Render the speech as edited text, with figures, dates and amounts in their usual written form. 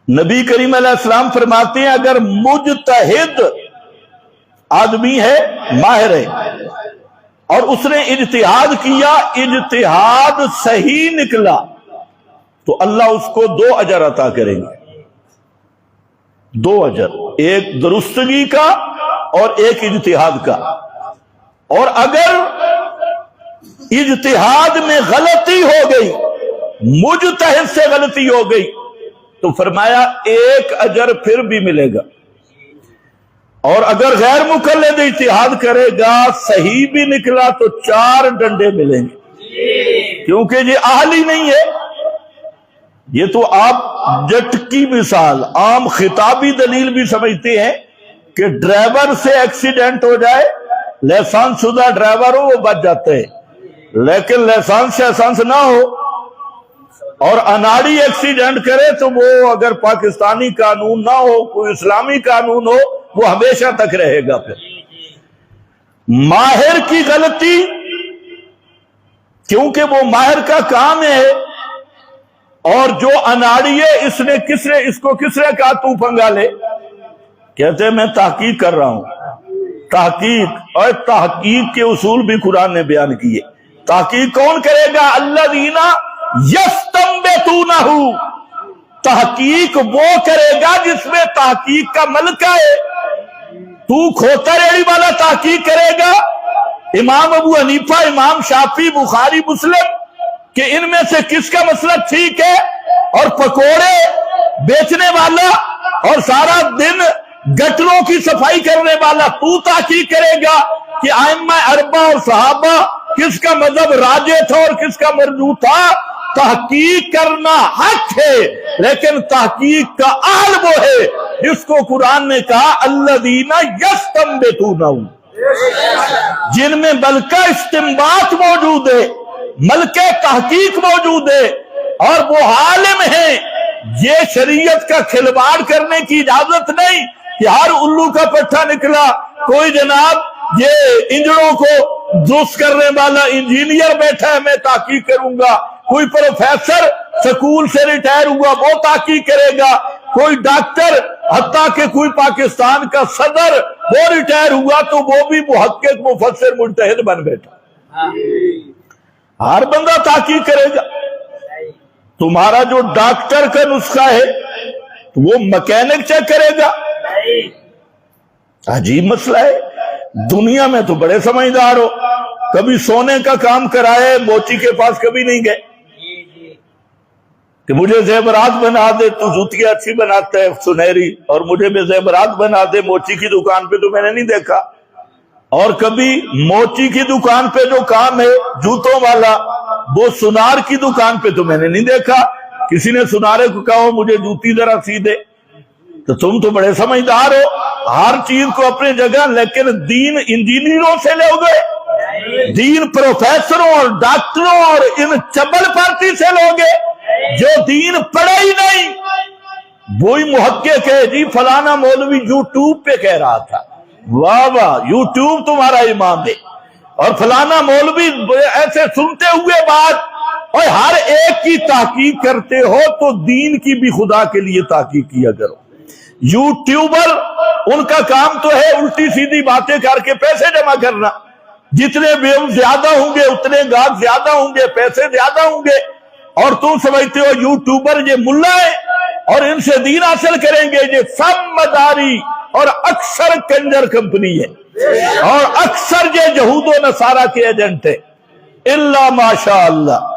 نبی کریم علیہ السلام فرماتے ہیں اگر مجتہد آدمی ہے، ماہر ہے، اور اس نے اجتہاد کیا، اجتہاد صحیح نکلا، تو اللہ اس کو 2 اجر عطا کریں گے، 2 اجر، ایک درستگی کا اور ایک اجتہاد کا۔ اور اگر اجتہاد میں غلطی ہو گئی، مجتہد سے غلطی ہو گئی، تو فرمایا 1 اجر پھر بھی ملے گا، اور اگر غیر مقلد اجتہاد کرے گا، صحیح بھی نکلا تو 4 ڈنڈے ملیں گے، کیونکہ یہ اہل ہی نہیں ہے۔ یہ تو آپ جٹ کی مثال، عام خطابی دلیل بھی سمجھتے ہیں کہ ڈرائیور سے ایکسیڈنٹ ہو جائے، لائسنس شدہ ڈرائیور ہو وہ بچ جاتے ہیں، لیکن لائسنس نہ ہو اور اناڑی ایکسیڈنٹ کرے تو وہ اگر پاکستانی قانون نہ ہو، کوئی اسلامی قانون ہو، وہ ہمیشہ تک رہے گا۔ پھر ماہر کی غلطی، کیونکہ وہ ماہر کا کام ہے، اور جو اناڑی ہے اس کو کس نے کہا تو پنگا لے؟ کہتے ہیں میں تحقیق کر رہا ہوں۔ تحقیق، اور تحقیق کے اصول بھی قرآن نے بیان کیے۔ تحقیق کون کرے گا؟ الذین یستنبطونہ، تحقیق وہ کرے گا جس میں تحقیق کا ملکہ ہے۔ تو کھوتا ریڑی والا تحقیق کرے گا، امام ابو حنیفہ، امام شافعی، بخاری، مسلم، کہ ان میں سے کس کا مسلک ٹھیک ہے، اور پکوڑے بیچنے والا اور سارا دن گٹروں کی صفائی کرنے والا تو تحقیق کرے گا کہ ائمہ اربعہ اور صحابہ کس کا مذہب راجح تھا اور کس کا مرجوح تھا۔ تحقیق کرنا حق ہے، لیکن تحقیق کا اہل وہ ہے جس کو قرآن نے کہا الذین یستنبطونہ، جن میں ملکہ استنباط موجود ہے، ملکہ تحقیق موجود ہے، اور وہ عالم ہیں۔ یہ شریعت کا کھلواڑ کرنے کی اجازت نہیں کہ ہر الو کا پٹھا نکلا کوئی جناب یہ انجنوں کو درست کرنے والا انجینئر بیٹھا ہے میں تحقیق کروں گا، کوئی پروفیسر سکول سے ریٹائر ہوا وہ تحقیق کرے گا، کوئی ڈاکٹر، حتیٰ کہ کوئی پاکستان کا صدر وہ ریٹائر ہوا تو وہ بھی محقق، مفسر، مجتہد بن بیٹھا۔ ہر بندہ تحقیق کرے گا۔ تمہارا جو ڈاکٹر کا نسخہ ہے وہ مکینک چیک کرے گا؟ عجیب مسئلہ ہے۔ دنیا میں تو بڑے سمجھدار ہو، کبھی سونے کا کام کرائے موچی کے پاس کبھی نہیں گئے کہ مجھے زیورات بنا دے، تو جوتیاں اچھی بناتا ہے سنہری، اور مجھے بھی زیورات بنا دے، موچی کی دکان پہ تو میں نے نہیں دیکھا۔ اور کبھی موچی کی دکان پہ جو کام ہے جوتوں والا، وہ سنار کی دکان پہ تو میں نے نہیں دیکھا۔ کسی نے سنارے کو کہا مجھے جوتی ذرا سی دے، تو تم تو بڑے سمجھدار ہو، ہر چیز کو اپنی جگہ، لیکن دین انجینئروں سے لے گئے، دین پروفیسروں اور ڈاکٹروں اور ان چبل پارٹی سے لوگے جو دین پڑھا ہی نہیں۔ وہی محقق ہے جی فلانا مولوی یوٹیوب پہ کہہ رہا تھا، واہ واہ یوٹیوب تمہارا امام ہے، اور فلانا مولوی ایسے سنتے ہوئے بات، اور ہر ایک کی تحقیق کرتے ہو تو دین کی بھی خدا کے لیے تحقیق کیا کرو۔ یوٹیوبر ان کا کام تو ہے الٹی سیدھی باتیں کر کے پیسے جمع کرنا، جتنے ویو زیادہ ہوں گے اتنے گاہک زیادہ ہوں گے، پیسے زیادہ ہوں گے، اور تم سمجھتے ہو یوٹیوبر یہ ملا ہے اور ان سے دین حاصل کریں گے؟ یہ سب مداری اور اکثر کنجر کمپنی ہے، اور اکثر یہ یہود و نصارہ کے ایجنٹ ہے، الا ماشاء اللہ۔